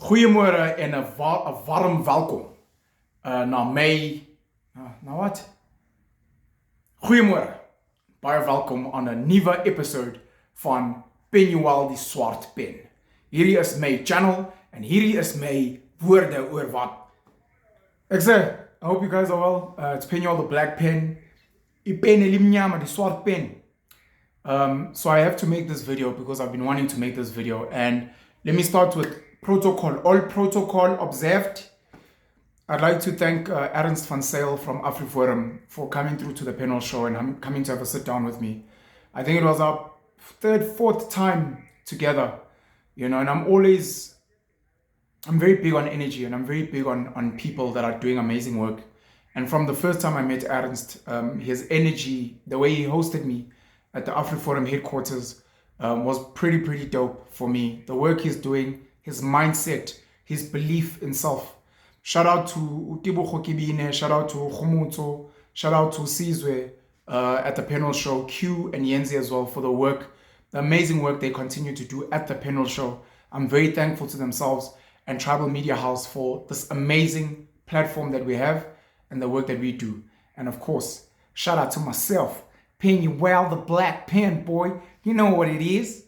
Goeiemôre en 'n warm welkom na my na wat? Goeiemôre. Baie welkom aan 'n nuwe episode van Penuel die swart pen. Hierdie is my channel en hierdie is my woorde oor wat. Ek sê, I hope you guys are well. It's Penuel the black pen. Ipen elimnyama die swart pen. So I have to make this video because I've been wanting to make this video, and let me start with protocol. All protocol observed. I'd like to thank Ernst van Zyl from Afriforum for coming through to the panel show and coming to have a sit down with me. I think it was our fourth time together, and I'm very big on energy, and I'm very big on people that are doing amazing work. And from the first time I met Ernst, his energy, the way he hosted me at the Afriforum headquarters was pretty dope for me. The work he's doing, his mindset, his belief in self. Shout out to Utibo Khokibine, shout out to Khumutso, shout out to Sizwe at the panel show, Q and Yenzi as well for the work, the amazing work they continue to do at the panel show. I'm very thankful to themselves and Tribal Media House for this amazing platform that we have and the work that we do. And of course, shout out to myself, Penuel the black pen, boy. You know what it is.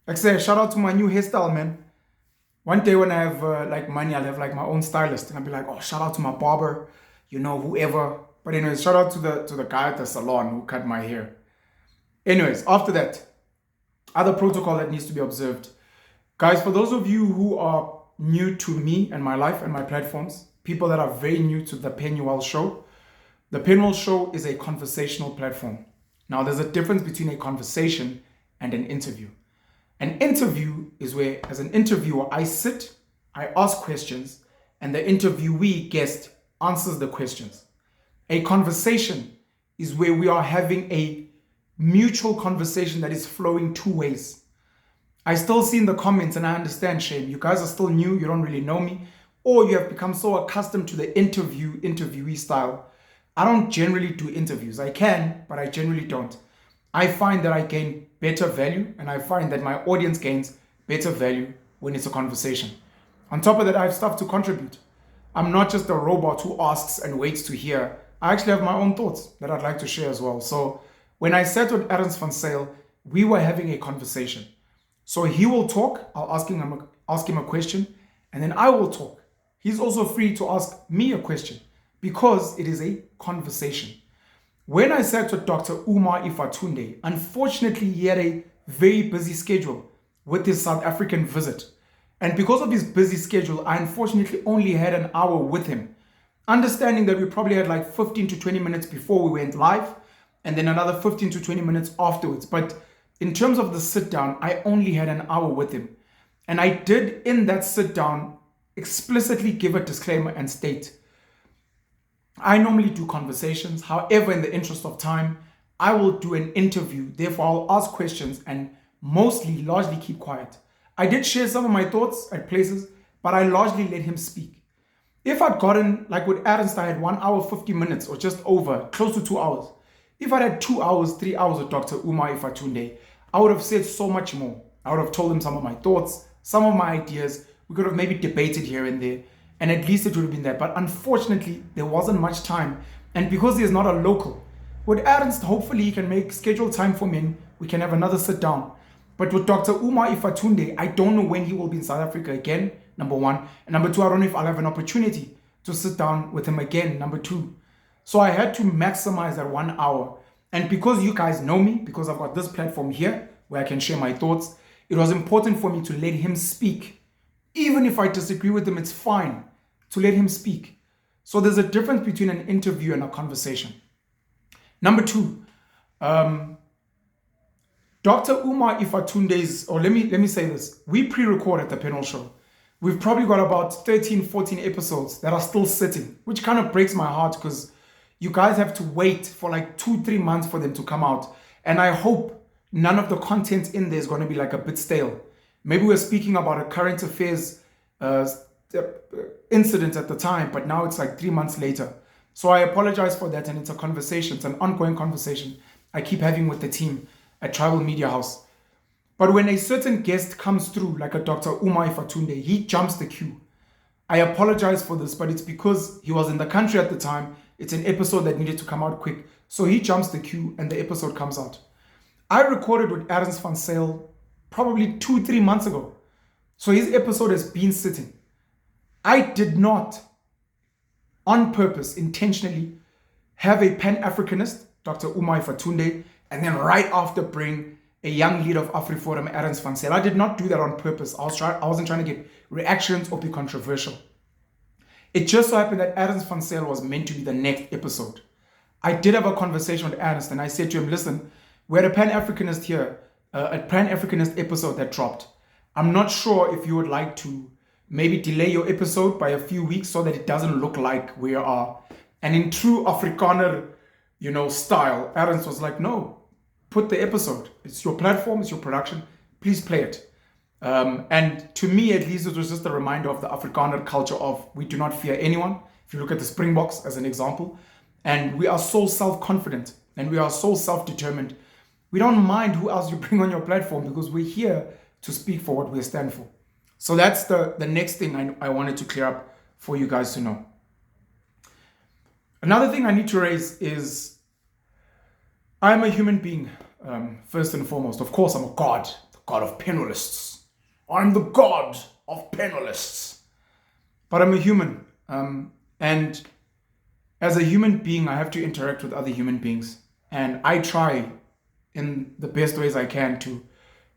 Like I said, shout out to my new hairstyle, man. One day when I have money, I'll have like my own stylist, and I'll be like, oh, shout out to my barber, whoever. But anyways, shout out to the guy at the salon who cut my hair. Anyways, after that, other protocol that needs to be observed. Guys, for those of you who are new to me and my life and my platforms, people that are very new to the Penuel show, the Penuel show is a conversational platform. Now, there's a difference between a conversation and an interview. An interview is where, as an interviewer, I sit, I ask questions, and the interviewee guest answers the questions. A conversation is where we are having a mutual conversation that is flowing two ways. I still see in the comments, and I understand, Shane, you guys are still new, you don't really know me, or you have become so accustomed to the interviewee style. I don't generally do interviews. I can, but I generally don't. I find that I gain better value, and I find that my audience gains better value when it's a conversation. On top of that, I have stuff to contribute. I'm not just a robot who asks and waits to hear. I actually have my own thoughts that I'd like to share as well. So when I sat with Ernst van Zyl, we were having a conversation. So he will talk, I'll ask him a question, and then I will talk. He's also free to ask me a question because it is a conversation. When I sat with Dr. Umar Ifatunde, unfortunately he had a very busy schedule with his South African visit. And because of his busy schedule, I unfortunately only had an hour with him. Understanding that we probably had like 15 to 20 minutes before we went live, and then another 15 to 20 minutes afterwards. But in terms of the sit down, I only had an hour with him. And I did in that sit down explicitly give a disclaimer and state, I normally do conversations. However, in the interest of time, I will do an interview. Therefore, I'll ask questions and largely keep quiet. I did share some of my thoughts at places, but I largely let him speak. If I'd gotten, like with Ernst, I had 1 hour, 50 minutes or just over, close to 2 hours. If I'd had 2 hours, 3 hours with Dr. Umar Ifatunde, I would have said so much more. I would have told him some of my thoughts, some of my ideas. We could have maybe debated here and there. And at least it would have been that. But unfortunately, there wasn't much time. And because he is not a local, with Ernst, hopefully he can make scheduled time for me. We can have another sit down. But with Dr. Umar Ifatunde, I don't know when he will be in South Africa again, number one. And number two, I don't know if I'll have an opportunity to sit down with him again, number two. So I had to maximize that 1 hour. And because you guys know me, because I've got this platform here where I can share my thoughts, it was important for me to let him speak. Even if I disagree with him, it's fine to let him speak. So there's a difference between an interview and a conversation. Number two, Dr. Umar Ifatunde's, or let me say this, we pre-record at the panel show. We've probably got about 13, 14 episodes that are still sitting, which kind of breaks my heart because you guys have to wait for like 2-3 months for them to come out. And I hope none of the content in there is going to be like a bit stale. Maybe we're speaking about a current affairs incident at the time, but now it's like 3 months later. So I apologize for that, and it's a conversation. It's an ongoing conversation I keep having with the team at Tribal Media House. But when a certain guest comes through, like a Dr. Umar Ifatunde, he jumps the queue. I apologize for this, but it's because he was in the country at the time. It's an episode that needed to come out quick. So he jumps the queue and the episode comes out. I recorded with Ernst van Zyl probably 2-3 months ago. So his episode has been sitting. I did not, on purpose, intentionally, have a Pan-Africanist, Dr. Umar Ifatunde, and then right after bring a young leader of Afriforum, Ernst van Zyl. I did not do that on purpose. I wasn't trying to get reactions or be controversial. It just so happened that Ernst van Zyl was meant to be the next episode. I did have a conversation with Ernst and I said to him, listen, we had a Pan-Africanist here, a Pan-Africanist episode that dropped. I'm not sure if you would like to maybe delay your episode by a few weeks so that it doesn't look like we are. And in true Afrikaner, style, Ernst was like, no, put the episode. It's your platform, it's your production. Please play it. And to me, at least, it was just a reminder of the Afrikaner culture of we do not fear anyone. If you look at the Springboks as an example, and we are so self-confident and we are so self-determined. We don't mind who else you bring on your platform because we're here to speak for what we stand for. So that's the next thing I wanted to clear up for you guys to know. Another thing I need to raise is I'm a human being, first and foremost. Of course, I'm a god, the god of Penuelists. I'm the god of Penuelists. But I'm a human. And as a human being, I have to interact with other human beings. And I try in the best ways I can to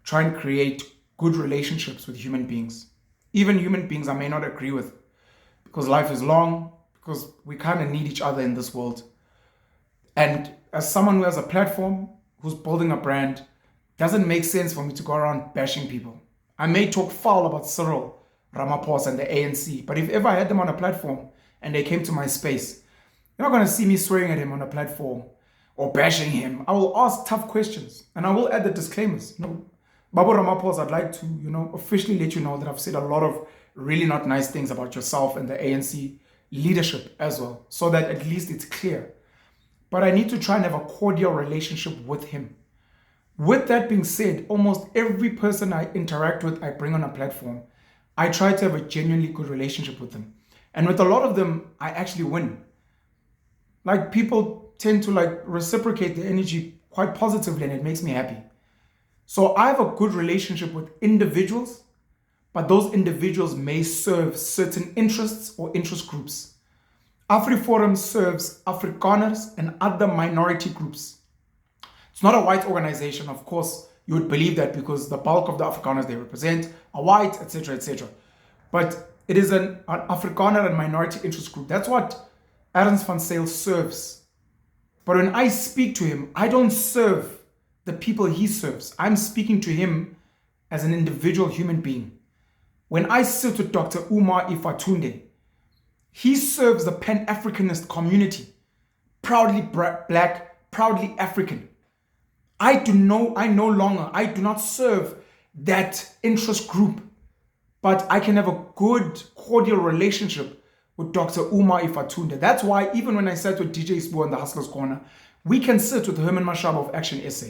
try and create good relationships with human beings. Even human beings I may not agree with, because life is long, because we kind of need each other in this world. And as someone who has a platform, who's building a brand, it doesn't make sense for me to go around bashing people. I may talk foul about Cyril Ramaphosa and the ANC, but if ever I had them on a platform and they came to my space, you're not going to see me swearing at him on a platform or bashing him. I will ask tough questions and I will add the disclaimers. Babu Ramaphosa, I'd like to, officially let you know that I've said a lot of really not nice things about yourself and the ANC leadership as well, so that at least it's clear. But I need to try and have a cordial relationship with him. With that being said, almost every person I interact with, I bring on a platform. I try to have a genuinely good relationship with them. And with a lot of them, I actually win. Like, people tend to reciprocate the energy quite positively and it makes me happy. So I have a good relationship with individuals, but those individuals may serve certain interests or interest groups. Afriforum serves Afrikaners and other minority groups. It's not a white organization. Of course, you would believe that because the bulk of the Afrikaners they represent are white, etc., etc. But it is an Afrikaner and minority interest group. That's what Ernst van Zyl serves. But when I speak to him, I don't serve the people he serves. I'm speaking to him as an individual human being. When I sit with Dr. Umar Ifatunde, he serves the Pan-Africanist community. Proudly black, proudly African. I do not serve that interest group, but I can have a good, cordial relationship with Dr. Umar Ifatunde. That's why even when I sat with DJ Sbo in the Hustlers Corner, we can sit with Herman Mashaba of Action SA.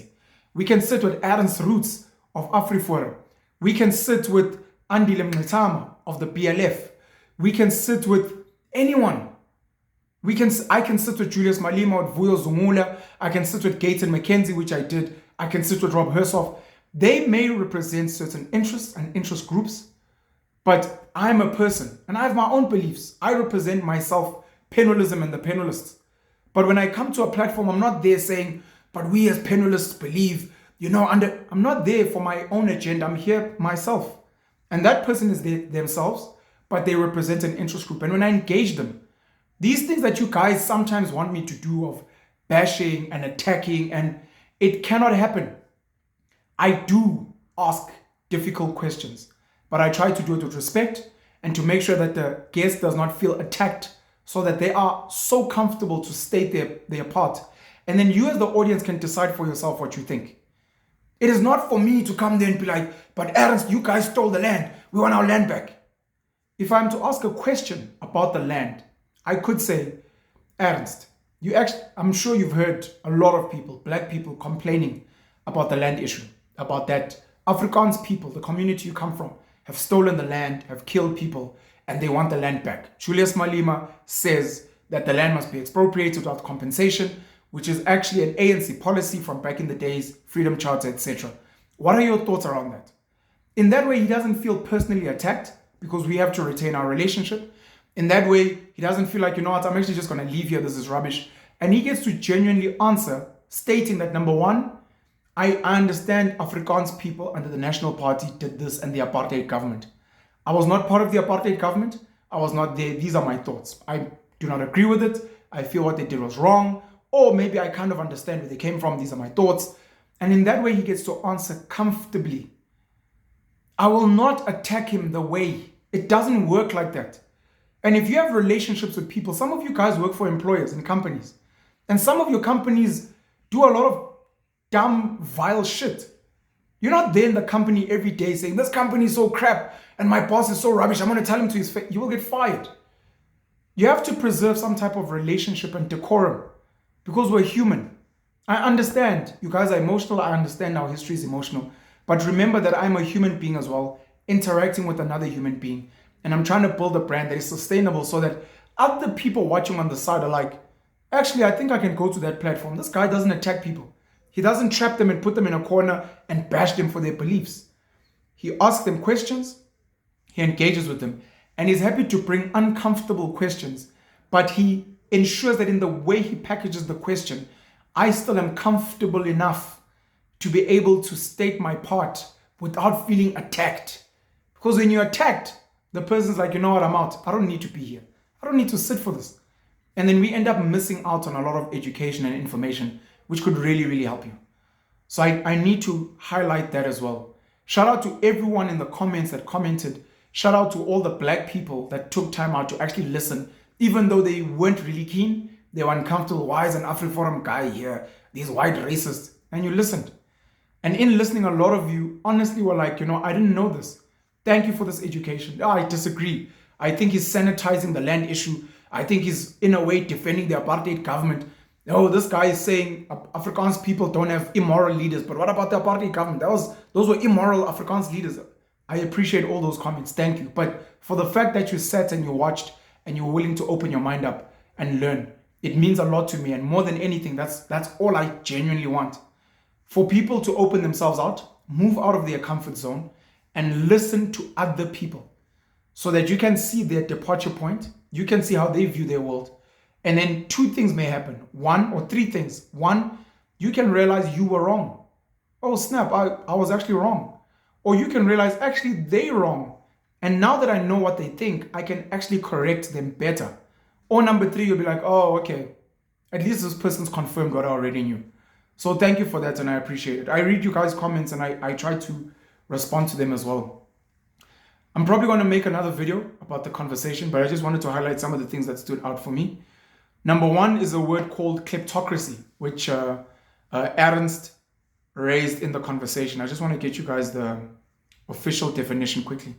We can sit with Ernst Roots of Afriforum. We can sit with Andile Mnetama of the BLF. We can sit with anyone. I can sit with Julius Malema, with Vuyo Zumula. I can sit with Gaten McKenzie, which I did. I can sit with Rob Hersoff. They may represent certain interests and interest groups, but I'm a person and I have my own beliefs. I represent myself, Penuelism and the Penuelists. But when I come to a platform, I'm not there saying, but we as Penuelists believe, I'm not there for my own agenda. I'm here myself. And that person is themselves, but they represent an interest group. And when I engage them, these things that you guys sometimes want me to do of bashing and attacking, and it cannot happen. I do ask difficult questions, but I try to do it with respect and to make sure that the guest does not feel attacked, so that they are so comfortable to state their part. And then you as the audience can decide for yourself what you think. It is not for me to come there and be like, but Ernst, you guys stole the land. We want our land back. If I'm to ask a question about the land, I could say, Ernst, I'm sure you've heard a lot of people, black people, complaining about the land issue, about that Afrikaans people, the community you come from, have stolen the land, have killed people, and they want the land back. Julius Malema says that the land must be expropriated without compensation, which is actually an ANC policy from back in the days, Freedom Charter, etc. What are your thoughts around that? In that way, he doesn't feel personally attacked because we have to retain our relationship. In that way, he doesn't feel like, you know what, I'm actually just going to leave here, this is rubbish. And he gets to genuinely answer, stating that, number one, I understand Afrikaans people under the National Party did this and the apartheid government. I was not part of the apartheid government. I was not there. These are my thoughts. I do not agree with it. I feel what they did was wrong. Or maybe I kind of understand where they came from. These are my thoughts. And in that way, he gets to answer comfortably. I will not attack him the way. It doesn't work like that. And if you have relationships with people, some of you guys work for employers and companies. And some of your companies do a lot of dumb, vile shit. You're not there in the company every day saying, this company is so crap and my boss is so rubbish, I'm going to tell him to his face. You will get fired. You have to preserve some type of relationship and decorum because we're human. I understand you guys are emotional. I understand our history is emotional. But remember that I'm a human being as well, interacting with another human being. And I'm trying to build a brand that is sustainable so that other people watching on the side are like, actually, I think I can go to that platform. This guy doesn't attack people. He doesn't trap them and put them in a corner and bash them for their beliefs. He asks them questions. He engages with them. And he's happy to bring uncomfortable questions. But he ensures that in the way he packages the question, I still am comfortable enough to be able to state my part without feeling attacked. Because when you're attacked, the person's like, you know what, I'm out. I don't need to be here. I don't need to sit for this. And then we end up missing out on a lot of education and information, which could really, really help you. So I need to highlight that as well. Shout out to everyone in the comments that commented. Shout out to all the black people that took time out to actually listen, even though they weren't really keen. They were uncomfortable. Why is an Afriforum guy here? These white racists. And you listened. And in listening, a lot of you honestly were like, you know, I didn't know this. Thank you for this education. Oh, I disagree. I think he's sanitizing the land issue. I think he's, in a way, defending the apartheid government. Oh, this guy is saying Afrikaans people don't have immoral leaders. But what about the apartheid government? Those were immoral Afrikaans leaders. I appreciate all those comments. Thank you. But for the fact that you sat and you watched and you were willing to open your mind up and learn, it means a lot to me. And more than anything, that's all I genuinely want. For people to open themselves out, move out of their comfort zone, and listen to other people so that you can see their departure point. You can see how they view their world. And then two things may happen. One or three things. One, you can realize you were wrong. Oh, snap, I was actually wrong. Or you can realize actually they're wrong. And now that I know what they think, I can actually correct them better. Or number three, you'll be like, oh, okay, at least this person's confirmed what I already knew. So thank you for that, and I appreciate it. I read you guys' comments and I try to respond to them as well. I'm probably going to make another video about the conversation, but I just wanted to highlight some of the things that stood out for me. Number one is a word called kleptocracy, which Ernst raised in the conversation. I just want to get you guys the official definition quickly.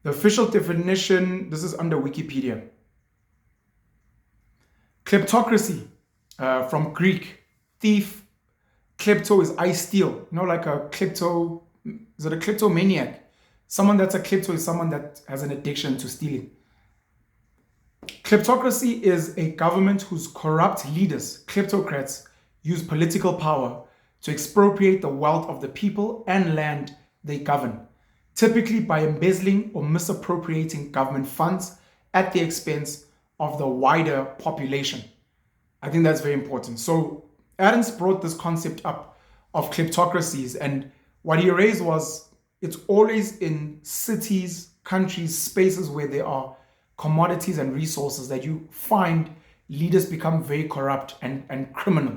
The official definition, this is under Wikipedia. Kleptocracy, from Greek, thief. Klepto is I steal. You know, like a klepto, is it a kleptomaniac? Someone that's a klepto is someone that has an addiction to stealing. Kleptocracy is a government whose corrupt leaders, kleptocrats, use political power to expropriate the wealth of the people and land they govern, typically by embezzling or misappropriating government funds at the expense of the wider population. I think that's very important. So Ernst brought this concept up of kleptocracies, and what he raised was it's always in cities, countries, spaces where there are commodities and resources that you find leaders become very corrupt and criminal.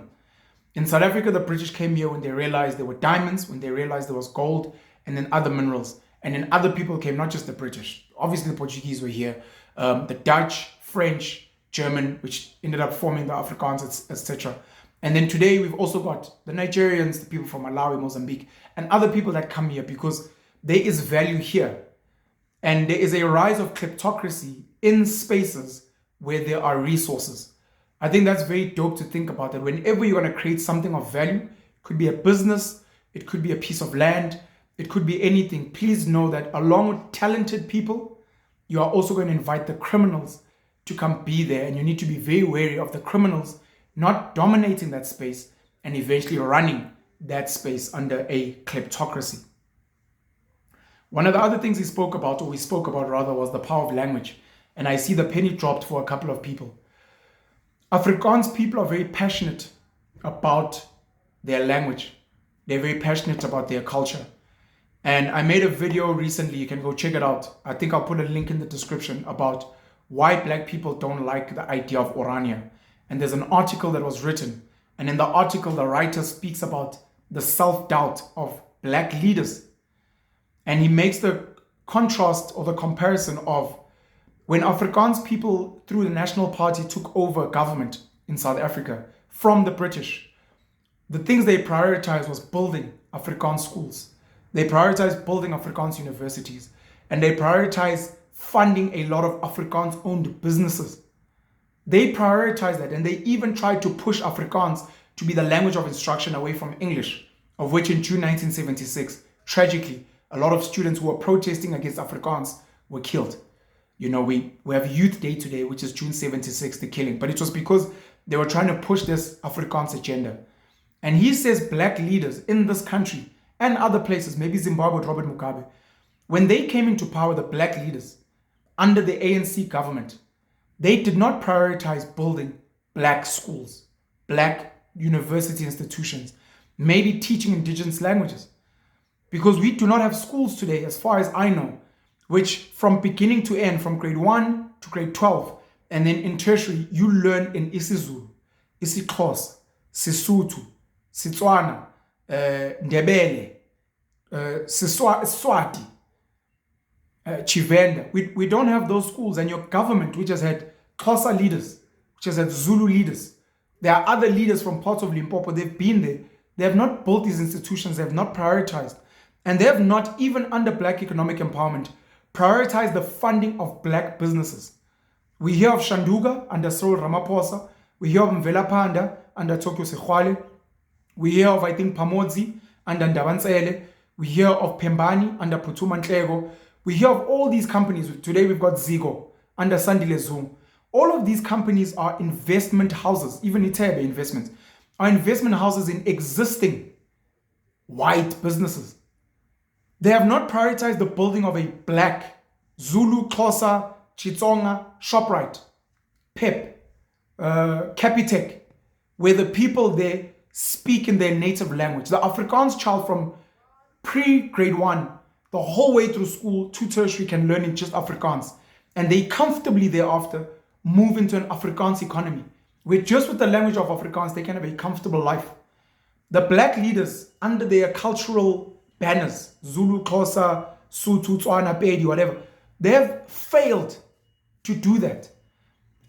In South Africa, the British came here when they realized there were diamonds, when they realized there was gold, and then other minerals. And then other people came, not just the British. Obviously, the Portuguese were here, the Dutch, French, German, which ended up forming the Afrikaans, etc. And then today, we've also got the Nigerians, the people from Malawi, Mozambique, and other people that come here because there is value here. And there is a rise of kleptocracy in spaces where there are resources. I think that's very dope to think about, that whenever you're going to create something of value, it could be a business, it could be a piece of land, it could be anything. Please know that along with talented people, you are also going to invite the criminals to come be there. And you need to be very wary of the criminals not dominating that space and eventually running that space under a kleptocracy. One of the other things we spoke about rather, was the power of language. And I see the penny dropped for a couple of people. Afrikaans people are very passionate about their language. They're very passionate about their culture. And I made a video recently, you can go check it out. I think I'll put a link in the description about why black people don't like the idea of Orania. And there's an article that was written. And in the article, the writer speaks about the self-doubt of black leaders. And he makes the contrast or the comparison of when Afrikaans people through the National Party took over government in South Africa from the British, the things they prioritized was building Afrikaans schools. They prioritized building Afrikaans universities. And they prioritized funding a lot of Afrikaans-owned businesses. They prioritized that, and they even tried to push Afrikaans to be the language of instruction away from English, of which in June 1976, tragically, a lot of students who were protesting against Afrikaans were killed. You know, we have Youth Day today, which is June 76, the killing. But it was because they were trying to push this Afrikaans agenda. And he says black leaders in this country and other places, maybe Zimbabwe with Robert Mugabe, when they came into power, the black leaders under the ANC government, they did not prioritize building black schools, black university institutions, maybe teaching indigenous languages. Because we do not have schools today, as far as I know, which from beginning to end, from grade 1 to grade 12, and then in tertiary, you learn in isiZulu, isiXhosa, Sesotho, Setswana, Ndebele, Siswati, Chivenda. We don't have those schools, and your government, which has had Xhosa leaders, which has had Zulu leaders, there are other leaders from parts of Limpopo, they've been there. They have not built these institutions, they have not prioritized. And they have not, even under black economic empowerment, prioritized the funding of black businesses. We hear of Shanduga under Cyril Ramaphosa. We hear of Mvelapanda under Tokyo Sekhwale. We hear of, I think, Pamodzi under Ndabantsele. We hear of Pembani under Phuthuma Nhleko. We hear of all these companies. Today we've got Zigo under Sandile Zoom. All of these companies are investment houses, even Itebe Investments, are investment houses in existing white businesses. They have not prioritized the building of a black Zulu, Xhosa, Chitsonga, ShopRite, PEP, Capitec, where the people there speak in their native language. The Afrikaans child from pre-grade 1, the whole way through school to tertiary can learn in just Afrikaans. And they comfortably thereafter move into an Afrikaans economy, where just with the language of Afrikaans, they can have a comfortable life. The black leaders under their cultural banners, Zulu, Xhosa, Sotho, Tswana, Pedi, whatever, they have failed to do that.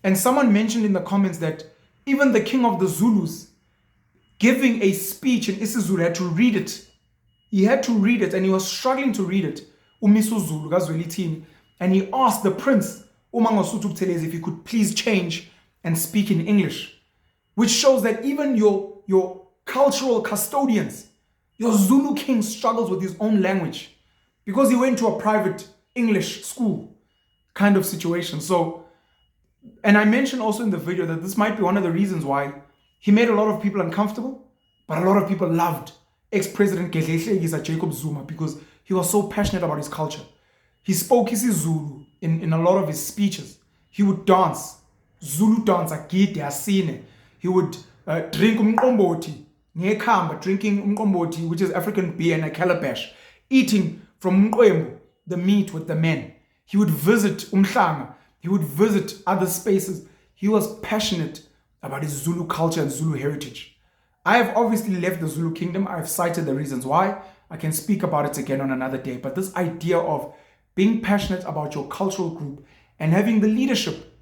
And someone mentioned in the comments that even the king of the Zulus giving a speech in isiZulu had to read it. He had to read it and he was struggling to read it. Umisu Zulu, Gazwelithini. And he asked the prince, Umangosuthu Buthelezi, if he could please change and speak in English. Which shows that even your cultural custodians, your Zulu king struggles with his own language because he went to a private English school kind of situation. So, and I mentioned also in the video that this might be one of the reasons why he made a lot of people uncomfortable, but a lot of people loved ex-president Jacob Zuma because he was so passionate about his culture. He spoke isiZulu in a lot of his speeches. He would dance, Zulu dance, agide, asine. He would drink umqombothi, ngekhamba, drinking umqombothi, which is African beer in a calabash, eating from umqembu, the meat with the men. He would visit umhlanga. He would visit other spaces. He was passionate about his Zulu culture and Zulu heritage. I have obviously left the Zulu kingdom. I've cited the reasons why. I can speak about it again on another day. But this idea of being passionate about your cultural group and having the leadership,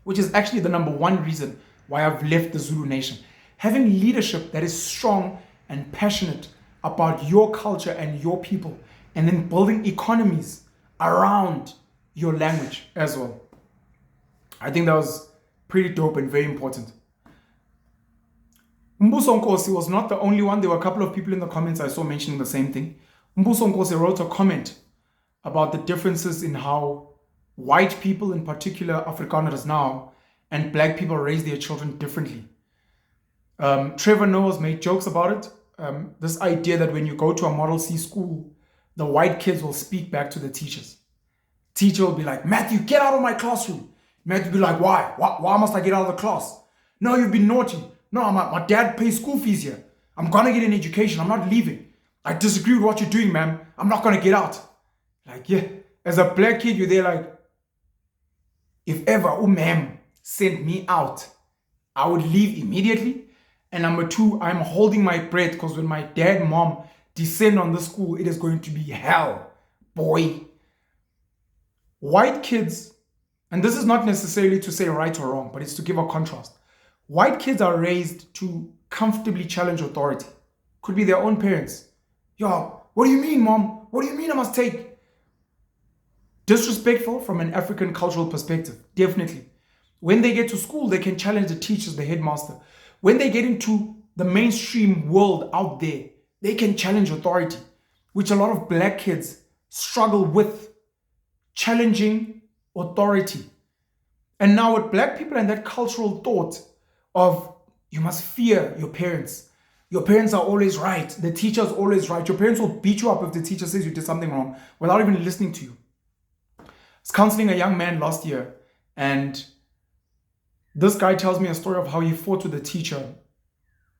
which is actually the number one reason why I've left the Zulu nation. Having leadership that is strong and passionate about your culture and your people, and then building economies around your language as well. I think that was pretty dope and very important. Mbuso Nkosi was not the only one. There were a couple of people in the comments I saw mentioning the same thing. Mbuso Nkosi wrote a comment about the differences in how white people, in particular Afrikaners now, and black people raise their children differently. Trevor Noah's made jokes about it. This idea that when you go to a Model C school, the white kids will speak back to the teachers. Teacher will be like, Matthew, get out of my classroom. Matthew will be like, why? Why must I get out of the class? No, you've been naughty. No, my dad pays school fees here. I'm going to get an education. I'm not leaving. I disagree with what you're doing, ma'am. I'm not going to get out. Like, yeah. As a black kid, you're there like, if ever ma'am sent me out, I would leave immediately. And number two, I'm holding my breath because when my dad and mom descend on the school, it is going to be hell, boy. White kids, and this is not necessarily to say right or wrong, but it's to give a contrast. White kids are raised to comfortably challenge authority. Could be their own parents. Yo, what do you mean, mom? What do you mean I must take? Disrespectful from an African cultural perspective, definitely. When they get to school, they can challenge the teachers, the headmaster. When they get into the mainstream world out there, they can challenge authority, which a lot of black kids struggle with, challenging authority. And now with black people and that cultural thought of you must fear your parents. Your parents are always right. The teacher's always right. Your parents will beat you up if the teacher says you did something wrong without even listening to you. I was counseling a young man last year, and this guy tells me a story of how he fought with the teacher.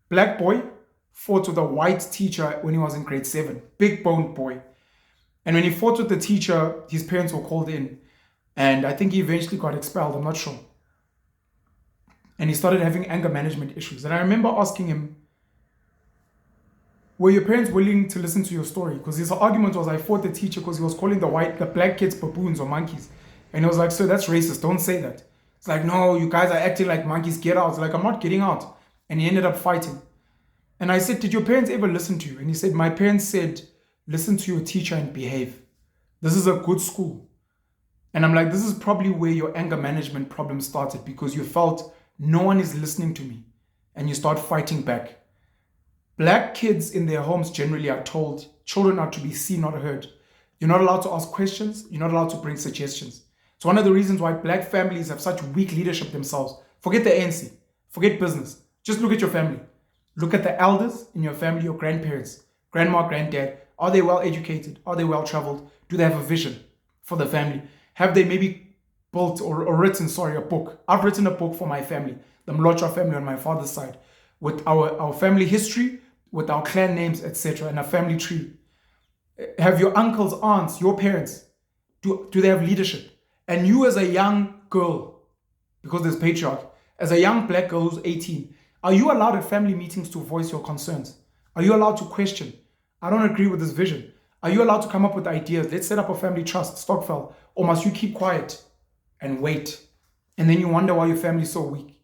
Black boy fought with a white teacher when he was in grade 7. Big boned boy. And when he fought with the teacher, his parents were called in. And I think he eventually got expelled. I'm not sure. And he started having anger management issues. And I remember asking him, were your parents willing to listen to your story? Because his argument was, I fought the teacher because he was calling the black kids baboons or monkeys. And he was like, sir, that's racist. Don't say that. It's like, no, you guys are acting like monkeys. Get out. It's like, I'm not getting out. And he ended up fighting. And I said, did your parents ever listen to you? And he said, my parents said, listen to your teacher and behave. This is a good school. And I'm like, this is probably where your anger management problem started, because you felt no one is listening to me. And you start fighting back. Black kids in their homes generally are told children are to be seen, not heard. You're not allowed to ask questions. You're not allowed to bring suggestions. It's one of the reasons why black families have such weak leadership themselves. Forget the ANC. Forget business. Just look at your family. Look at the elders in your family, your grandparents, grandma, granddad. Are they well educated? Are they well traveled? Do they have a vision for the family? Have they maybe built or written, a book? I've written a book for my family, the Mlocha family on my father's side, with our family history, with our clan names, etc., and a family tree. Have your uncles, aunts, your parents, do they have leadership? And you as a young girl, because there's patriarchy, as a young black girl who's 18, are you allowed at family meetings to voice your concerns? Are you allowed to question? I don't agree with this vision. Are you allowed to come up with ideas? Let's set up a family trust, Stockfell. Or must you keep quiet and wait? And then you wonder why your family is so weak.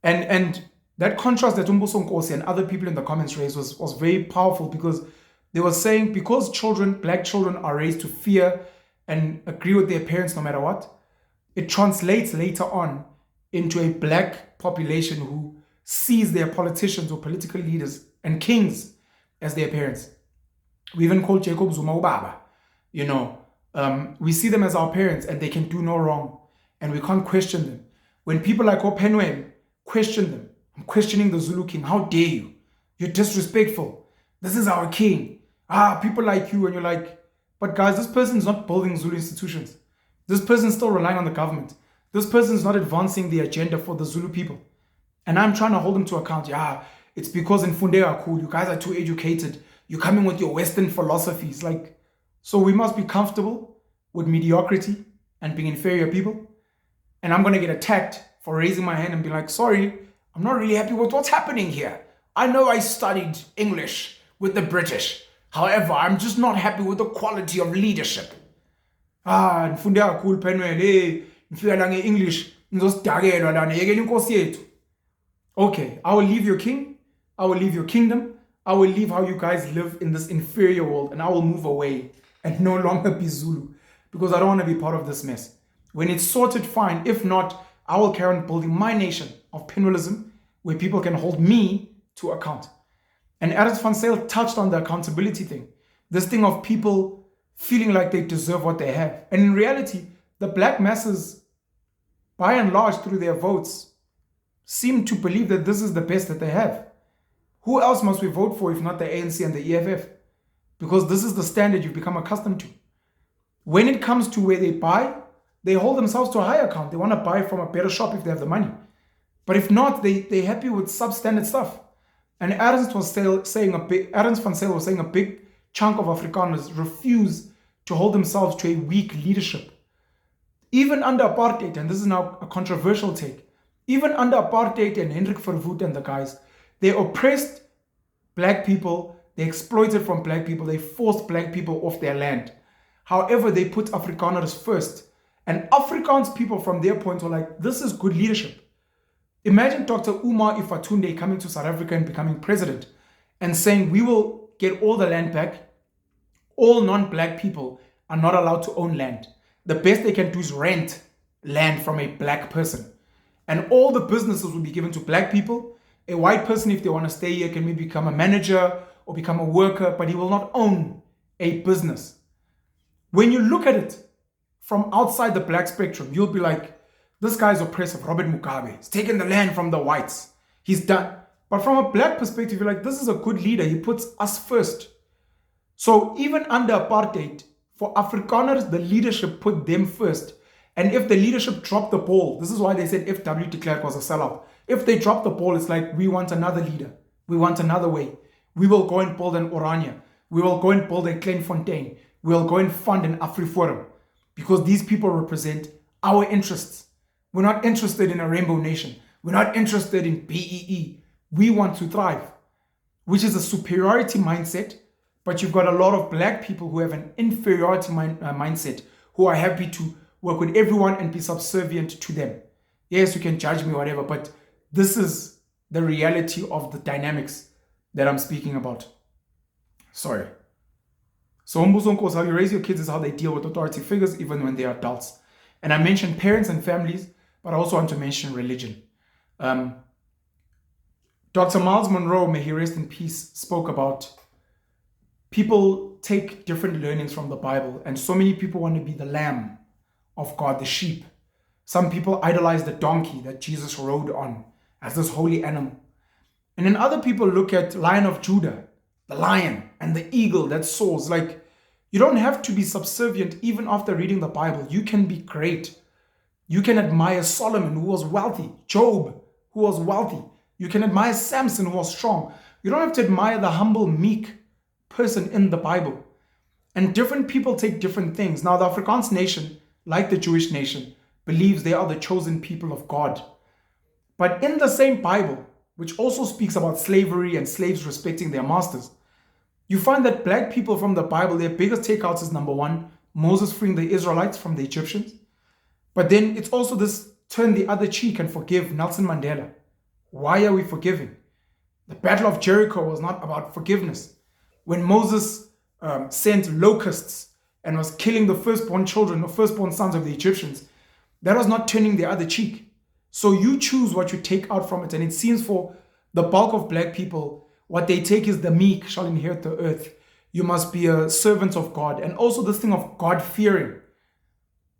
And that contrast that Umbuso Nkosi and other people in the comments raised was very powerful, because they were saying because black children are raised to fear and agree with their parents no matter what, it translates later on into a black population who sees their politicians or political leaders and kings as their parents. We even call Jacob Zuma Ubaba. We see them as our parents and they can do no wrong. And we can't question them. When people like Penuel question them, I'm questioning the Zulu king. How dare you? You're disrespectful. This is our king. People like you. And you're like, but guys, this person's not building Zulu institutions. This person's still relying on the government. This person's not advancing the agenda for the Zulu people. And I'm trying to hold them to account. It's because in Funde are cool. You guys are too educated. You're coming with your Western philosophies. So we must be comfortable with mediocrity and being inferior people. And I'm going to get attacked for raising my hand and be like, sorry, I'm not really happy with what's happening here. I know I studied English with the British. However, I'm just not happy with the quality of leadership. Ngifunde kakhulu Penuel, ngifika la nge-English, ngizosidakelwa lana, yekela inkosi yethu. Okay, I will leave your king, I will leave your kingdom, I will leave how you guys live in this inferior world, and I will move away and no longer be Zulu, because I don't want to be part of this mess. When it's sorted, fine. If not, I will carry on building my nation of Penuelism, where people can hold me to account. And Ernst van Zyl touched on the accountability thing. This thing of people feeling like they deserve what they have. And in reality, the black masses, by and large, through their votes, seem to believe that this is the best that they have. Who else must we vote for if not the ANC and the EFF? Because this is the standard you've become accustomed to. When it comes to where they buy, they hold themselves to a higher account. They want to buy from a better shop if they have the money. But if not, they're happy with substandard stuff. And Ernst van Zyl was saying a big chunk of Afrikaners refuse to hold themselves to a weak leadership. Even under apartheid, and this is now a controversial take, even under apartheid and Hendrik Verwoerd and the guys, they oppressed black people, they exploited from black people, they forced black people off their land. However, they put Afrikaners first. And Afrikaans people from their point were like, this is good leadership. Imagine Dr. Umar Ifatunde coming to South Africa and becoming president and saying, we will get all the land back. All non-black people are not allowed to own land. The best they can do is rent land from a black person. And all the businesses will be given to black people. A white person, if they want to stay here, can maybe become a manager or become a worker, but he will not own a business. When you look at it from outside the black spectrum, you'll be like, this guy's oppressive, Robert Mugabe. He's taken the land from the whites. He's done. But from a black perspective, you're like, this is a good leader. He puts us first. So even under apartheid, for Afrikaners, the leadership put them first. And if the leadership dropped the ball, this is why they said F.W. de Klerk was a sellout. If they drop the ball, it's like, we want another leader. We want another way. We will go and build an Orania. We will go and build a Klein-Fontaine. We will go and fund an Afriforum. Because these people represent our interests. We're not interested in a rainbow nation. We're not interested in BEE. We want to thrive, which is a superiority mindset. But you've got a lot of black people who have an inferiority mindset, who are happy to work with everyone and be subservient to them. Yes, you can judge me, whatever, but this is the reality of the dynamics that I'm speaking about. Sorry. So how you raise your kids is how they deal with authority figures, even when they are adults. And I mentioned parents and families, but I also want to mention religion. Dr. Miles Monroe, may he rest in peace, spoke about people take different learnings from the Bible, and so many people want to be the lamb of God, the sheep. Some people idolize the donkey that Jesus rode on as this holy animal. And then other people look at Lion of Judah, the lion, and the eagle that soars. Like, you don't have to be subservient even after reading the Bible. You can be great. You can admire Solomon, who was wealthy, Job, who was wealthy. You can admire Samson, who was strong. You don't have to admire the humble, meek person in the Bible. And different people take different things. Now, the Afrikaans nation, like the Jewish nation, believes they are the chosen people of God. But in the same Bible, which also speaks about slavery and slaves respecting their masters, you find that black people from the Bible, their biggest takeouts is number one, Moses freeing the Israelites from the Egyptians. But then it's also this turn the other cheek and forgive, Nelson Mandela. Why are we forgiving? The Battle of Jericho was not about forgiveness. When Moses sent locusts and was killing the firstborn children, the firstborn sons of the Egyptians, that was not turning the other cheek. So you choose what you take out from it. And it seems for the bulk of black people, what they take is the meek shall inherit the earth. You must be a servant of God. And also this thing of God-fearing.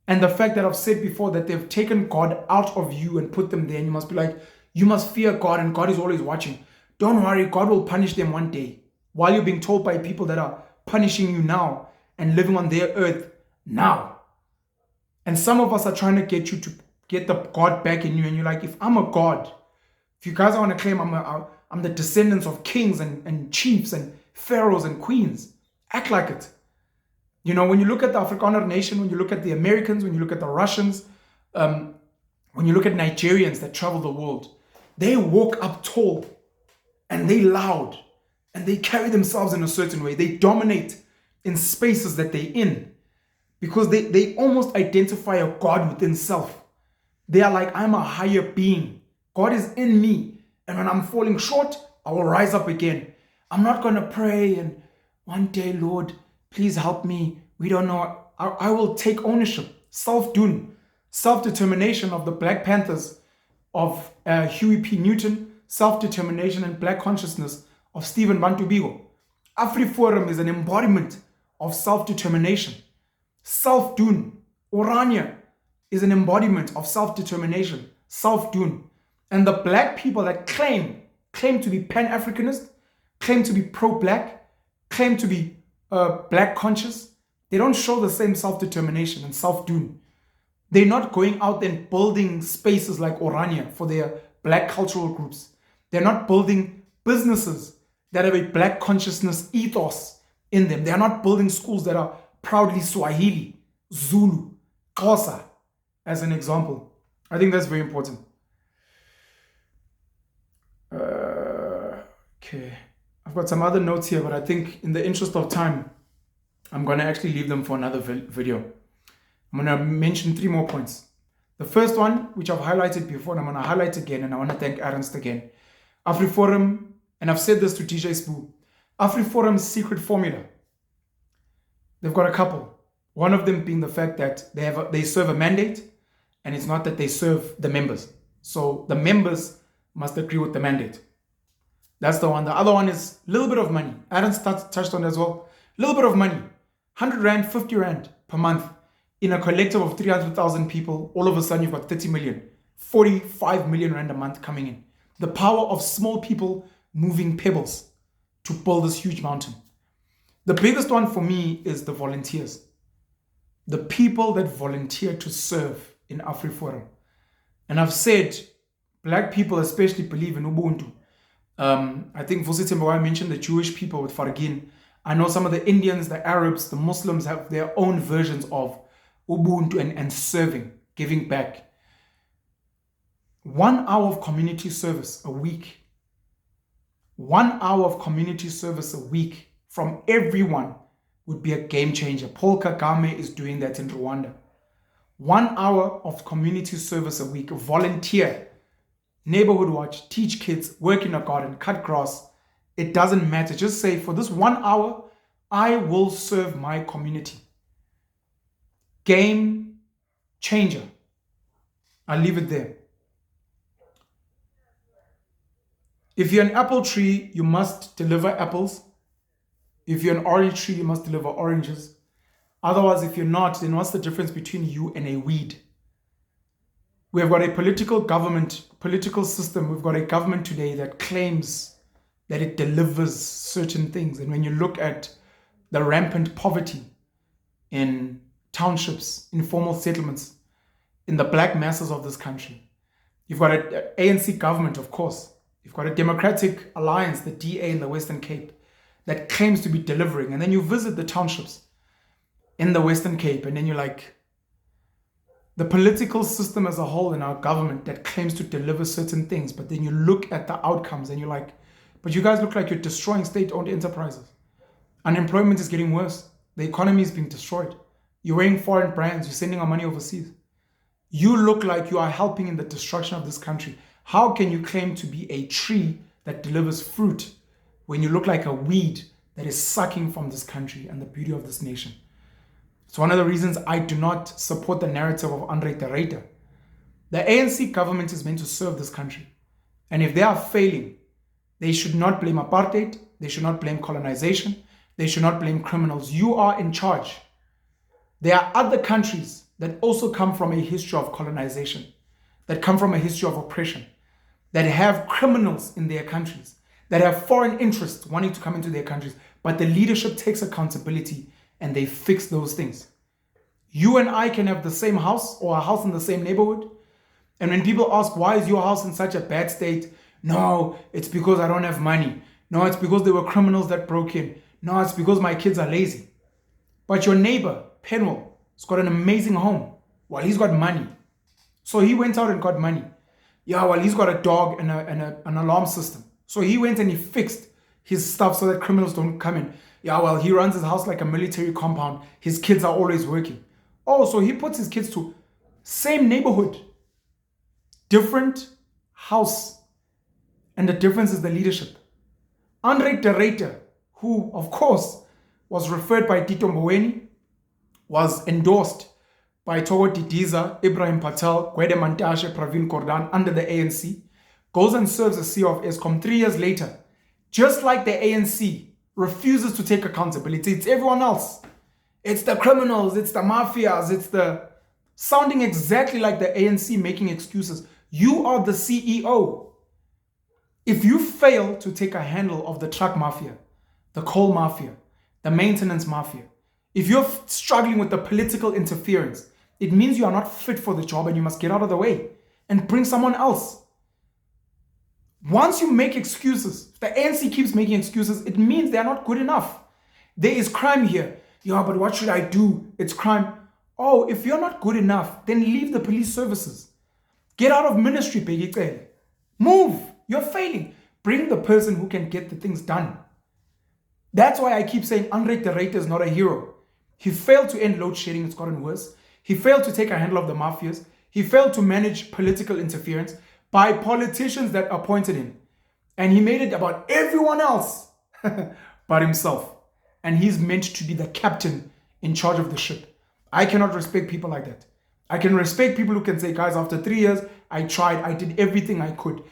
And the fact that I've said before that they've taken God out of you and put them there. And you must be like, you must fear God and God is always watching. Don't worry, God will punish them one day. While you're being told by people that are punishing you now and living on their earth now. And some of us are trying to get you to get the God back in you. And you're like, if I'm a God, if you guys want to claim I'm the descendants of kings and chiefs and pharaohs and queens, act like it. You know, when you look at the Afrikaner nation, when you look at the Americans, when you look at the Russians, when you look at Nigerians that travel the world, they walk up tall and they loud and they carry themselves in a certain way. They dominate in spaces that they're in because they almost identify a God within self. They are like, I'm a higher being. God is in me. And when I'm falling short, I will rise up again. I'm not going to pray and one day, Lord, please help me. We don't know. I will take ownership. Self-doing. Self-determination of the Black Panthers of Huey P. Newton. Self-determination and black consciousness of Stephen Bantu Biko. Afriforum is an embodiment of self-determination. Self-doen. Orania is an embodiment of self-determination. Self-doen. And the black people that claim to be Pan-Africanist, claim to be pro-black, claim to be black conscious, they don't show the same self-determination and self-doen. They're not going out and building spaces like Orania for their black cultural groups. They're not building businesses that have a black consciousness ethos in them. They're not building schools that are proudly Swahili, Zulu, Xhosa, as an example. I think that's very important. Okay, I've got some other notes here, but I think in the interest of time, I'm going to actually leave them for another video. I'm going to mention 3 more points. The first one, which I've highlighted before, and I'm going to highlight again, and I want to thank Ernst again. Afriforum, and I've said this to DJ Spoo, Afriforum's secret formula. They've got a couple. One of them being the fact that they serve a mandate, and it's not that they serve the members. So the members must agree with the mandate. That's the one. The other one is a little bit of money. Ernst touched on it as well. A little bit of money. 100 Rand, 50 Rand per month. In a collective of 300,000 people, all of a sudden you've got 30 million, 45 million Rand a month coming in. The power of small people moving pebbles to build this huge mountain. The biggest one for me is the volunteers. The people that volunteer to serve in Afriforum. And I've said, black people especially believe in Ubuntu. I think Vusitembawa mentioned the Jewish people with Fargin. I know some of the Indians, the Arabs, the Muslims have their own versions of Ubuntu and serving, giving back. 1 hour of community service a week. 1 hour of community service a week from everyone would be a game changer. Paul Kagame is doing that in Rwanda. 1 hour of community service a week. Volunteer. Neighborhood watch. Teach kids. Work in a garden. Cut grass. It doesn't matter. Just say, for this 1 hour, I will serve my community. Game changer. I'll leave it there. If you're an apple tree, you must deliver apples. If you're an orange tree, you must deliver oranges. Otherwise, if you're not, then what's the difference between you and a weed? We have got a political system. We've got a government today that claims that it delivers certain things. And when you look at the rampant poverty in townships, informal settlements, in the black masses of this country, you've got an ANC government, of course. You've got a Democratic Alliance, the DA in the Western Cape, that claims to be delivering. And then you visit the townships in the Western Cape, and then you're like, the political system as a whole in our government that claims to deliver certain things, but then you look at the outcomes and you're like, but you guys look like you're destroying state-owned enterprises. Unemployment is getting worse. The economy is being destroyed. You're wearing foreign brands. You're sending our money overseas. You look like you are helping in the destruction of this country. How can you claim to be a tree that delivers fruit when you look like a weed that is sucking from this country and the beauty of this nation? It's one of the reasons I do not support the narrative of Andre de Ruyter. The ANC government is meant to serve this country. And if they are failing, they should not blame apartheid. They should not blame colonization. They should not blame criminals. You are in charge. There are other countries that also come from a history of colonization, that come from a history of oppression, that have criminals in their countries, that have foreign interests wanting to come into their countries, but the leadership takes accountability and they fix those things. You and I can have the same house or a house in the same neighborhood. And when people ask, why is your house in such a bad state? No, it's because I don't have money. No, it's because there were criminals that broke in. No, it's because my kids are lazy. But your neighbor, Penuel, has got an amazing home. Well, he's got money. So he went out and got money. Yeah, well, he's got a dog and an alarm system. So he went and he fixed his stuff so that criminals don't come in. Yeah, well, he runs his house like a military compound. His kids are always working. Oh, so he puts his kids to same neighborhood, different house. And the difference is the leadership. Andre de Ruyter, who, of course, was referred by Tito Mboweni, was endorsed by Togo Didiza, Ibrahim Patel, Gwede Mantashe, Pravin Gordhan under the ANC, goes and serves as CEO of ESCOM 3 years later. Just like the ANC refuses to take accountability. It's everyone else. It's the criminals, it's the mafias, it's the sounding exactly like the ANC making excuses. You are the CEO. If you fail to take a handle of the truck mafia, the coal mafia, the maintenance mafia, if you're struggling with the political interference, it means you are not fit for the job and you must get out of the way and bring someone else. Once you make excuses, if the ANC keeps making excuses, it means they're not good enough. There is crime here. Yeah, but what should I do? It's crime. Oh, if you're not good enough, then leave the police services. Get out of ministry, Peggy. Move. You're failing. Bring the person who can get the things done. That's why I keep saying Andre the Rate is not a hero. He failed to end load shedding, it's gotten worse. He failed to take a handle of the mafias. He failed to manage political interference by politicians that appointed him. And he made it about everyone else but himself. And he's meant to be the captain in charge of the ship. I cannot respect people like that. I can respect people who can say, guys, after 3 years, I tried, I did everything I could,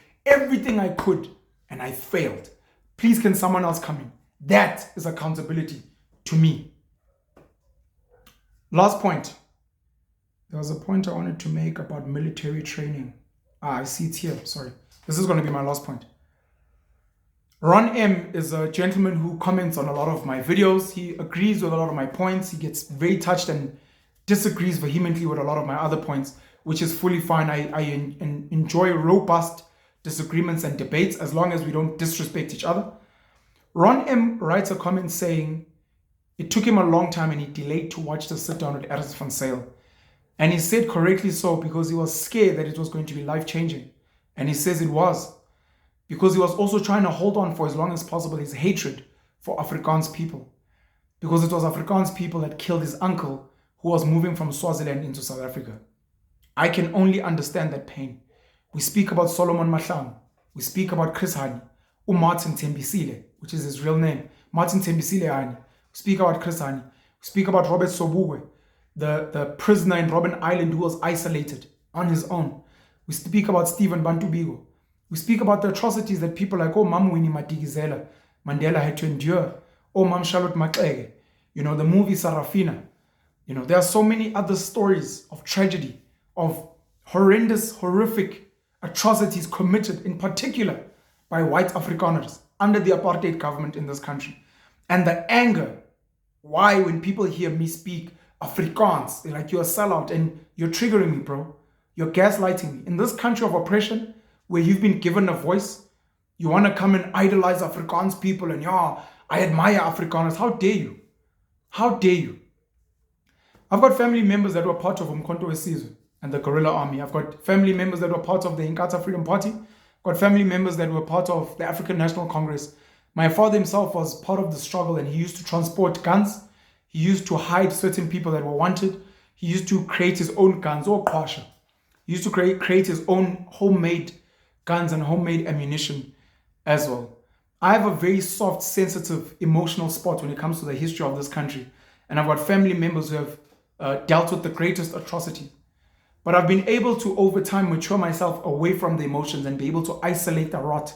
and I failed. Please, can someone else come in? That is accountability to me. Last point. There was a point I wanted to make about military training. I see it here. Sorry. This is going to be my last point. Ron M is a gentleman who comments on a lot of my videos. He agrees with a lot of my points. He gets very touched and disagrees vehemently with a lot of my other points, which is fully fine. I enjoy robust disagreements and debates as long as we don't disrespect each other. Ron M writes a comment saying it took him a long time and he delayed to watch the sit-down with Ernst van Zyl. And he said correctly so, because he was scared that it was going to be life-changing. And he says it was. Because he was also trying to hold on for as long as possible his hatred for Afrikaans people. Because it was Afrikaans people that killed his uncle who was moving from Swaziland into South Africa. I can only understand that pain. We speak about Solomon Mahlangu. We speak about Chris Hani. Martin Tembisile, which is his real name. Martin Tembisile Hani. We speak about Chris Hani. We speak about Robert Sobukwe, the prisoner in Robben Island who was isolated on his own. We speak about Stephen Bantubigo. We speak about the atrocities that people like Mam Winnie Madikizela Mandela had to endure. Mam Charlotte Maxeke. The movie Sarafina. There are so many other stories of tragedy, of horrendous, horrific atrocities committed, in particular by white Afrikaners under the apartheid government in this country. And the anger, why when people hear me speak Afrikaans, they're like, you're a sellout and you're triggering me, bro. You're gaslighting me. In this country of oppression, where you've been given a voice, you want to come and idolize Afrikaans people and, yeah, I admire Afrikaners. How dare you? How dare you? I've got family members that were part of Umkhonto weSizwe and the guerrilla army. I've got family members that were part of the Inkatha Freedom Party. I've got family members that were part of the African National Congress. My father himself was part of the struggle, and he used to transport guns. He used to hide certain people that were wanted. He used to create his own guns, or kwasha. He used to create his own homemade guns and homemade ammunition as well. I have a very soft, sensitive, emotional spot when it comes to the history of this country. And I've got family members who have dealt with the greatest atrocity. But I've been able to, over time, mature myself away from the emotions and be able to isolate the rot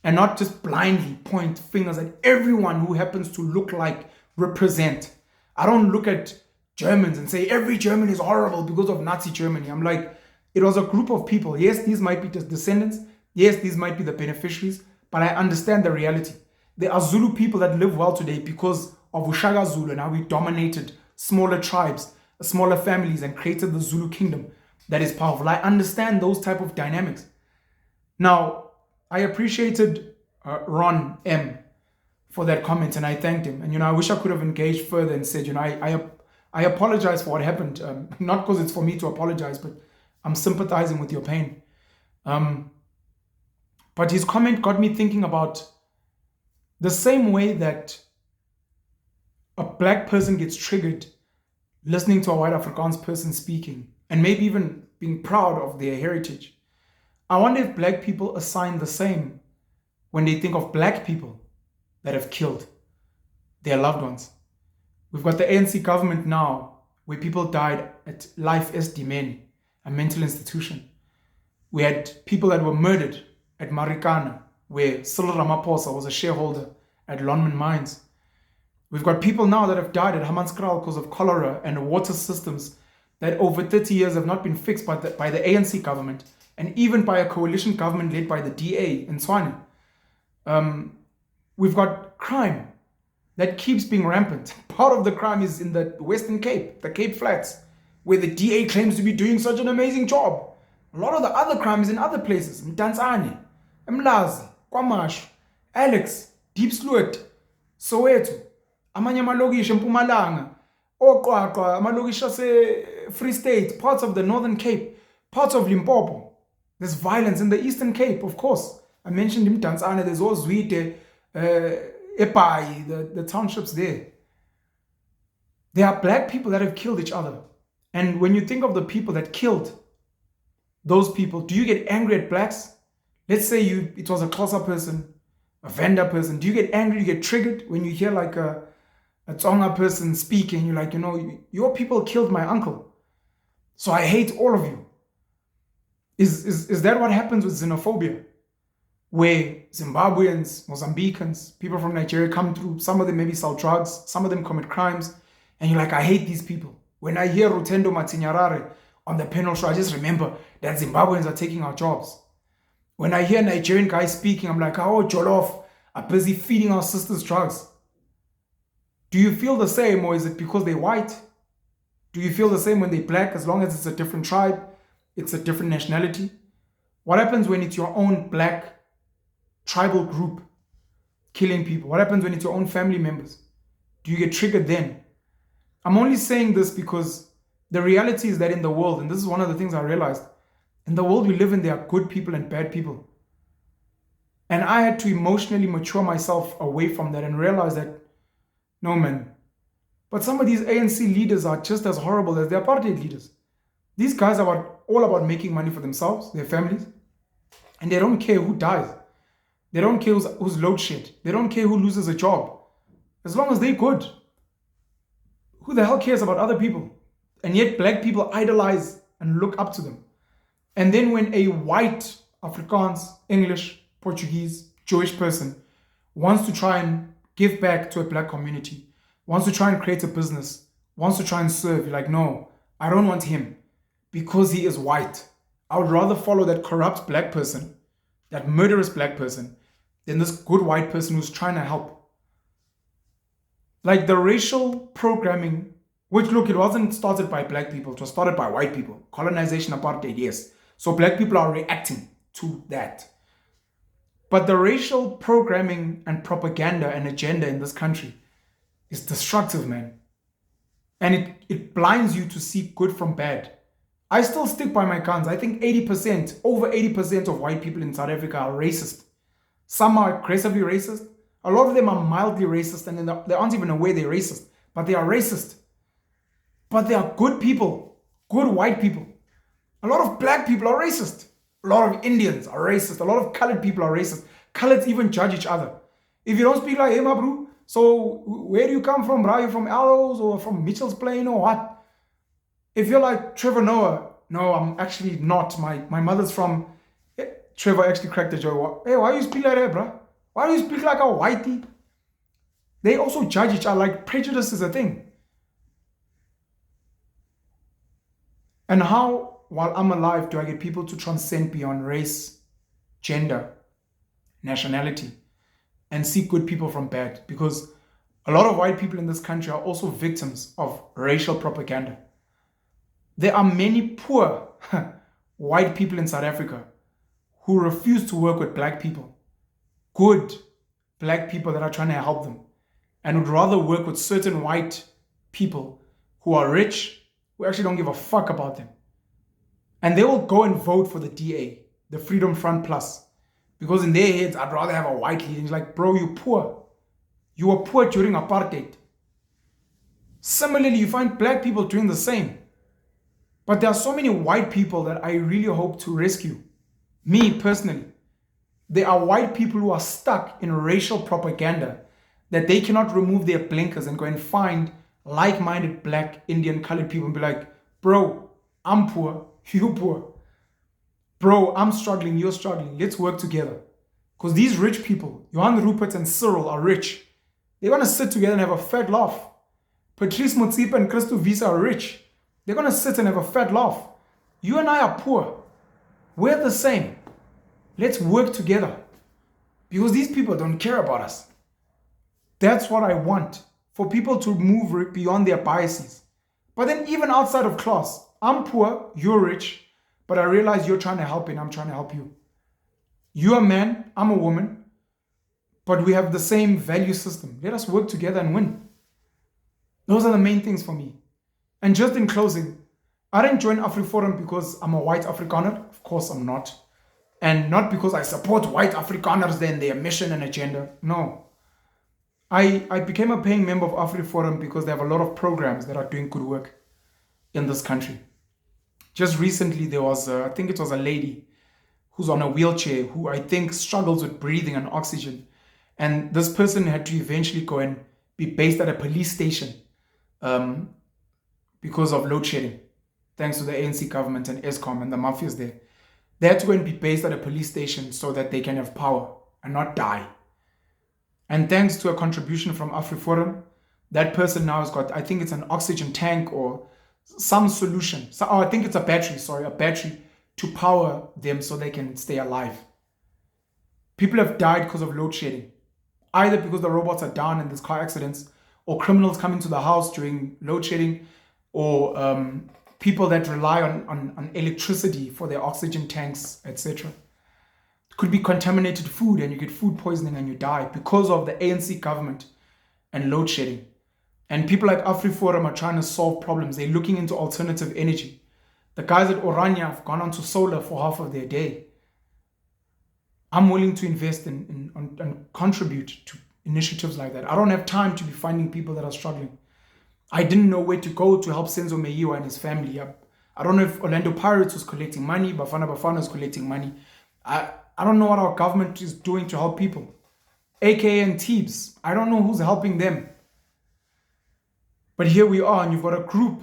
and not just blindly point fingers at everyone who happens to look like, represent. I don't look at Germans and say every German is horrible because of Nazi Germany. I'm like, it was a group of people. Yes, these might be the descendants. Yes, these might be the beneficiaries, but I understand the reality. There are Zulu people that live well today because of Ushaga Zulu and how we dominated smaller tribes, smaller families, and created the Zulu kingdom that is powerful. I understand those type of dynamics. Now, I appreciated Ron M for that comment, and I thanked him. And, I wish I could have engaged further and said, I apologize for what happened. Not because it's for me to apologize, but I'm sympathizing with your pain. But his comment got me thinking about the same way that a black person gets triggered listening to a white Afrikaans person speaking, and maybe even being proud of their heritage. I wonder if black people assign the same when they think of black people that have killed their loved ones. We've got the ANC government now where people died at Life Esdimeni, a mental institution. We had people that were murdered at Marikana, where Cyril Ramaphosa was a shareholder at Lonmin Mines. We've got people now that have died at Hammanskraal because of cholera and water systems that over 30 years have not been fixed by the ANC government and even by a coalition government led by the DA in Tshwane. We've got crime that keeps being rampant. Part of the crime is in the Western Cape, the Cape Flats, where the DA claims to be doing such an amazing job. A lot of the other crime is in other places, Mdantsane, Mlazi, KwaMashu, Alex, Deep Sloot, Soweto, amanye amalokishi eMpumalanga, oQwaqwa, amalokishi ase Free State, parts of the Northern Cape, parts of Limpopo. There's violence in the Eastern Cape, of course. I mentioned Mdantsane, there's Ozwide, Epai, the townships there. There are black people that have killed each other. And when you think of the people that killed those people, do you get angry at blacks? Let's say it was a Xhosa person, a Venda person. Do you get angry, you get triggered when you hear like a Tsonga person speaking? You're like, your people killed my uncle, so I hate all of you. Is that what happens with xenophobia? Where Zimbabweans, Mozambicans, people from Nigeria come through, some of them maybe sell drugs, some of them commit crimes, and you're like, I hate these people. When I hear Rutendo Matinyarare on the Penuel show, I just remember that Zimbabweans are taking our jobs. When I hear Nigerian guys speaking, I'm like, oh, Jollof are busy feeding our sisters drugs. Do you feel the same, or is it because they're white? Do you feel the same when they're black, as long as it's a different tribe, it's a different nationality? What happens when it's your own black tribal group killing people? What happens when it's your own family members? Do you get triggered then? I'm only saying this because the reality is that in the world, and this is one of the things I realized, in the world we live in, there are good people and bad people. And I had to emotionally mature myself away from that and realize that, no man, but some of these ANC leaders are just as horrible as the apartheid leaders. These guys are all about making money for themselves, their families, and they don't care who dies. They don't care who's load shed. They don't care who loses a job. As long as they're good. Who the hell cares about other people? And yet black people idolize and look up to them. And then when a white Afrikaans, English, Portuguese, Jewish person wants to try and give back to a black community, wants to try and create a business, wants to try and serve, you're like, no, I don't want him because he is white. I would rather follow that corrupt black person, that murderous black person, than this good white person who's trying to help. Like the racial programming, which, look, it wasn't started by black people, it was started by white people. Colonization, apartheid, yes. So black people are reacting to that. But the racial programming and propaganda and agenda in this country is destructive, man. And it blinds you to see good from bad. I still stick by my guns. I think over 80% of white people in South Africa are racist. Some are aggressively racist. A lot of them are mildly racist, and they aren't even aware they're racist, but they are racist. But they are good people, good white people. A lot of black people are racist. A lot of Indians are racist. A lot of colored people are racist. Coloreds even judge each other. If you don't speak like, hey, my bro, so where do you come from, bro? Are you from Arrows or from Mitchell's Plain or what? If you're like Trevor Noah, no, I'm actually not. My mother's from... Trevor actually cracked the joke. Hey, why you speak like that, bro? Why do you speak like a whitey? They also judge each other. Like, prejudice is a thing. And how, while I'm alive, do I get people to transcend beyond race, gender, nationality, and see good people from bad? Because a lot of white people in this country are also victims of racial propaganda. There are many poor white people in South Africa who refuse to work with black people. Good black people that are trying to help them, and would rather work with certain white people who are rich, who actually don't give a fuck about them. And they will go and vote for the DA, the Freedom Front Plus, because in their heads, I'd rather have a white leader. It's like, bro, you're poor. You were poor during apartheid. Similarly, you find black people doing the same. But there are so many white people that I really hope to rescue. Me, personally. There are white people who are stuck in racial propaganda that they cannot remove their blinkers and go and find like-minded black, Indian, colored people and be like, bro, I'm poor, you poor. Bro, I'm struggling, you're struggling. Let's work together. Because these rich people, Johan Rupert and Cyril, are rich. They're going to sit together and have a fat laugh. Patrice Motsepe and Christo Visa are rich. They're going to sit and have a fat laugh. You and I are poor. We're the same. Let's work together. Because these people don't care about us. That's what I want. For people to move beyond their biases. But then even outside of class, I'm poor, you're rich, but I realize you're trying to help and I'm trying to help you. You're a man, I'm a woman, but we have the same value system. Let us work together and win. Those are the main things for me. And just in closing, I didn't join Afriforum because I'm a white Afrikaner. Of course I'm not. And not because I support white Afrikaners and their mission and agenda. No. I became a paying member of Afriforum because they have a lot of programs that are doing good work in this country. Just recently there was, I think it was a lady who's on a wheelchair who I think struggles with breathing and oxygen. And this person had to eventually go and be based at a police station because of load shedding, thanks to the ANC government and ESCOM and the mafias there. They had to go and be based at a police station so that they can have power and not die. And thanks to a contribution from Afriforum, that person now has got, I think it's an oxygen tank or some solution. So, I think it's a battery to power them so they can stay alive. People have died because of load shedding, either because the robots are down in these car accidents, or criminals come into the house during load shedding, or people that rely on electricity for their oxygen tanks, etc. It could be contaminated food and you get food poisoning and you die because of the ANC government and load shedding. And people like Afriforum are trying to solve problems. They're looking into alternative energy. The guys at Orania have gone onto solar for half of their day. I'm willing to invest and contribute to initiatives like that. I don't have time to be finding people that are struggling. I didn't know where to go to help Senzo Meyiwa and his family. I don't know if Orlando Pirates was collecting money, Bafana Bafana is collecting money. I don't know what our government is doing to help people. AKA and Teebs, I don't know who's helping them. But here we are, and you've got a group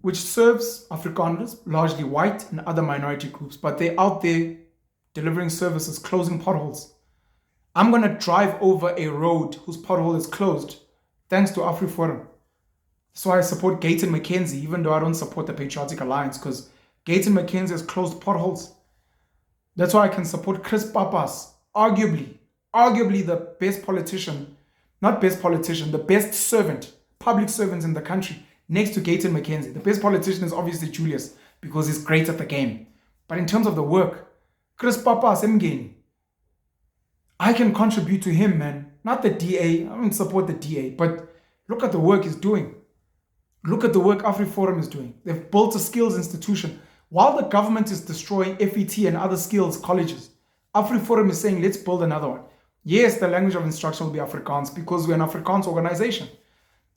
which serves Afrikaners, largely white and other minority groups, but they're out there delivering services, closing potholes. I'm going to drive over a road whose pothole is closed thanks to Afriforum. So I support Gayton McKenzie, even though I don't support the Patriotic Alliance, because Gayton McKenzie has closed potholes. That's why I can support Chris Papas, arguably the best politician, not best politician, the best servant, public servant in the country, next to Gayton McKenzie. The best politician is obviously Julius, because he's great at the game. But in terms of the work, Chris Papas, Mgeni, I can contribute to him, man. Not the DA, I don't support the DA, but look at the work he's doing. Look at the work Afriforum is doing. They've built a skills institution. While the government is destroying FET and other skills colleges, Afriforum is saying, let's build another one. Yes, the language of instruction will be Afrikaans because we're an Afrikaans organization.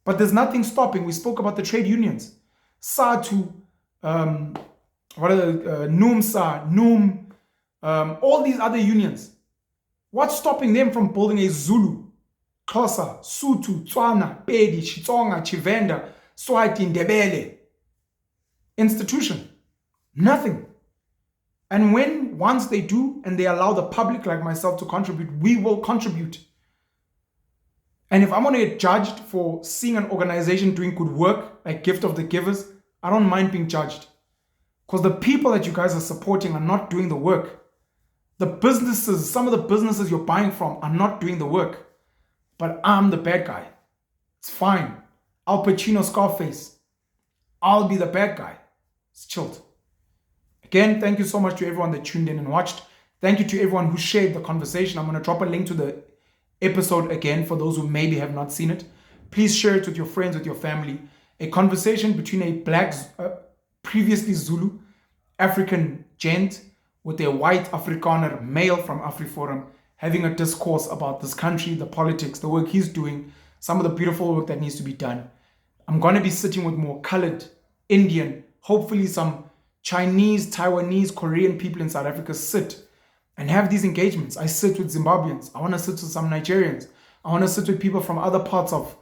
But there's nothing stopping. We spoke about the trade unions. SATU, NUMSA, NUM, all these other unions. What's stopping them from building a Zulu, Xhosa, Sotho, Tswana, Pedi, Xitsonga, Tshivenda, Swati, Ndebele institution? Nothing. And once they do, and they allow the public like myself to contribute, we will contribute. And if I'm going to get judged for seeing an organization doing good work, like Gift of the Givers, I don't mind being judged. Because the people that you guys are supporting are not doing the work. The businesses, some of the businesses you're buying from are not doing the work. But I'm the bad guy. It's fine. Al Pacino, Scarface. I'll be the bad guy. It's chilled. Again, thank you so much to everyone that tuned in and watched. Thank you to everyone who shared the conversation. I'm going to drop a link to the episode again for those who maybe have not seen it. Please share it with your friends, with your family. A conversation between a black, previously Zulu, African gent with a white Afrikaner male from Afriforum having a discourse about this country, the politics, the work he's doing, some of the beautiful work that needs to be done. I'm going to be sitting with more colored, Indian, hopefully some Chinese, Taiwanese, Korean people in South Africa sit and have these engagements. I sit with Zimbabweans. I want to sit with some Nigerians. I want to sit with people from other parts of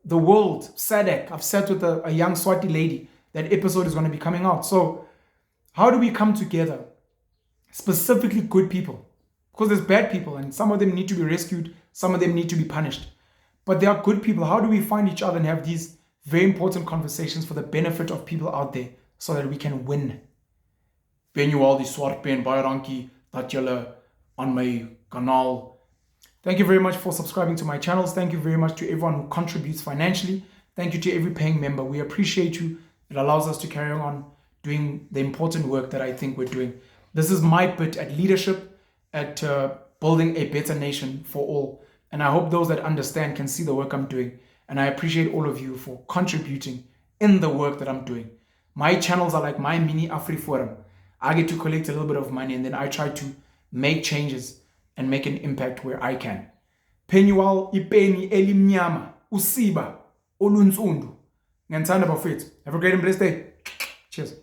the world. SADC. I've sat with a young Swati lady. That episode is going to be coming out. So how do we come together? Specifically good people. Because there's bad people and some of them need to be rescued, some of them need to be punished. But there are good people. How do we find each other and have these very important conversations for the benefit of people out there so that we can win? Penuel, die swart pen, baie dankie dat julle on my kanaal. Thank you very much for subscribing to my channels. Thank you very much to everyone who contributes financially. Thank you to every paying member. We appreciate you. It allows us to carry on doing the important work that I think we're doing. This is my bit at leadership, at building a better nation for all. And I hope those that understand can see the work I'm doing. And I appreciate all of you for contributing in the work that I'm doing. My channels are like my mini Afriforum. I get to collect a little bit of money and then I try to make changes and make an impact where I can. Penuel, ipeni elimnyama, usiba, olunsundu. Ngiyandithanda bafethu. Have a great and blessed day. Cheers.